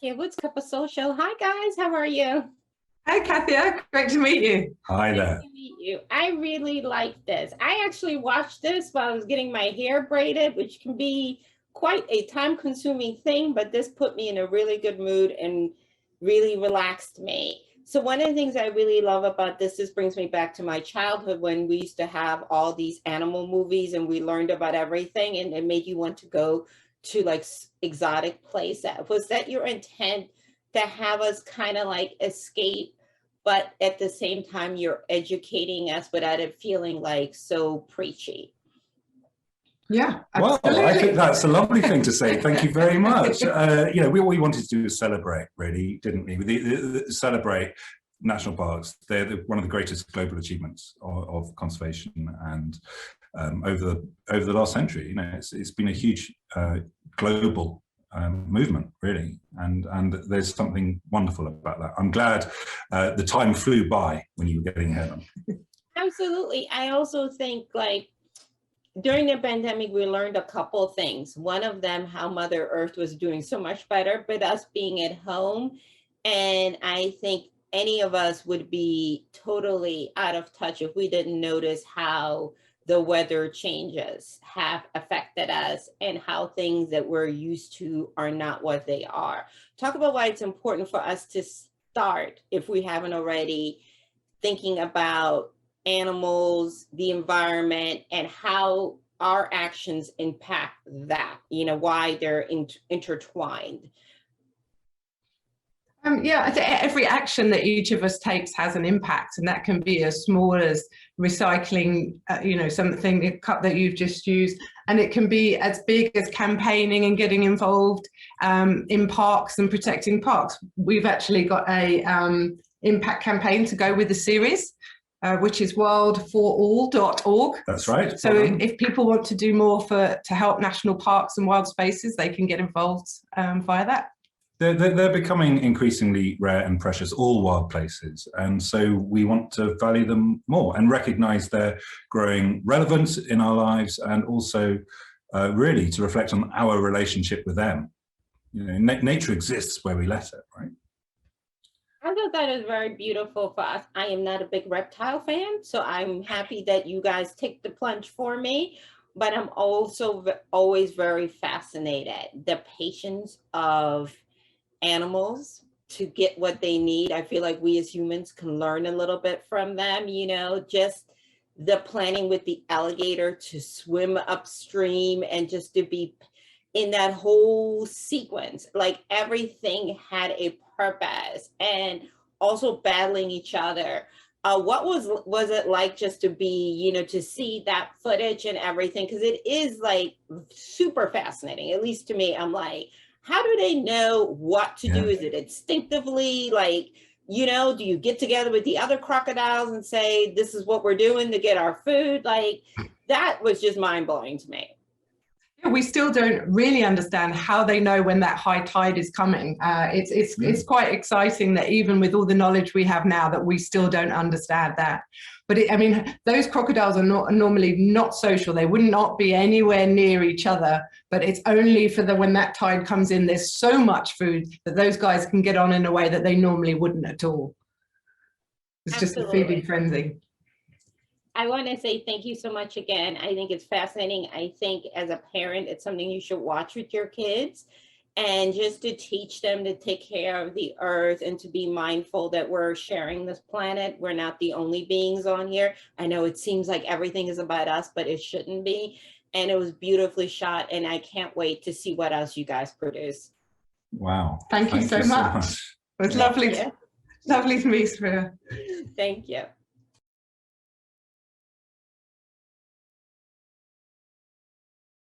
Yeah, what's Cup of Soul Show? Hi guys, how are you? Hi, Kathia. Great to meet you. Hi Nice there. to meet you. I really like this. I actually watched this while I was getting my hair braided, which can be quite a time-consuming thing, but this put me in a really good mood and really relaxed me. So one of the things I really love about this brings me back to my childhood when we used to have all these animal movies and we learned about everything and it made you want to go to like exotic places. Was that your intent to have us kind of like escape, but at the same time you're educating us without it feeling like so preachy? Yeah, Well, absolutely. I think that's a lovely thing to say. Thank you very much. We wanted to do is celebrate, really, didn't we? Celebrate national parks. They're one of the greatest global achievements of conservation, and over the last century, it's been a huge global movement, really, and there's something wonderful about that. I'm glad the time flew by when you were getting ahead on. Absolutely. I also think like during the pandemic, we learned a couple of things. One of them, how Mother Earth was doing so much better, but us being at home. And I think any of us would be totally out of touch if we didn't notice how the weather changes have affected us and how things that we're used to are not what they are. Talk about why it's important for us to start, if we haven't already, thinking about animals, the environment, and how our actions impact that, why they're intertwined. Yeah, I think every action that each of us takes has an impact, and that can be as small as recycling, something, a cup that you've just used, and it can be as big as campaigning and getting involved in parks and protecting parks. We've actually got a impact campaign to go with the series, which is wildforall.org. That's right. So if people want to do more to help national parks and wild spaces, they can get involved via that. They're becoming increasingly rare and precious, all wild places. And so we want to value them more and recognize their growing relevance in our lives, and also really to reflect on our relationship with them. Nature exists where we let it, right? I thought that is very beautiful for us. I am not a big reptile fan, so I'm happy that you guys take the plunge for me. But I'm also always very fascinated. The patience of animals to get what they need. I feel like we as humans can learn a little bit from them, just the planning with the alligator to swim upstream and just to be in that whole sequence, like everything had a purpose, and also battling each other. What was it like just to be, to see that footage and everything? Because it is like super fascinating, at least to me. I'm like, how do they know what to do? Is it instinctively like, do you get together with the other crocodiles and say, this is what we're doing to get our food? Like, that was just mind blowing to me. We still don't really understand how they know when that high tide is coming. It's quite exciting that even with all the knowledge we have now, that we still don't understand that. But those crocodiles are normally not social. They would not be anywhere near each other. But it's only for when that tide comes in, there's so much food that those guys can get on in a way that they normally wouldn't at all. It's Absolutely. Just a feeding frenzy. I want to say thank you so much again. I think it's fascinating. I think as a parent, it's something you should watch with your kids, and just to teach them to take care of the earth and to be mindful that we're sharing this planet. We're not the only beings on here. I know it seems like everything is about us, but it shouldn't be. And it was beautifully shot, and I can't wait to see what else you guys produce. Wow. Thank you so much. It was lovely to meet you. Thank you.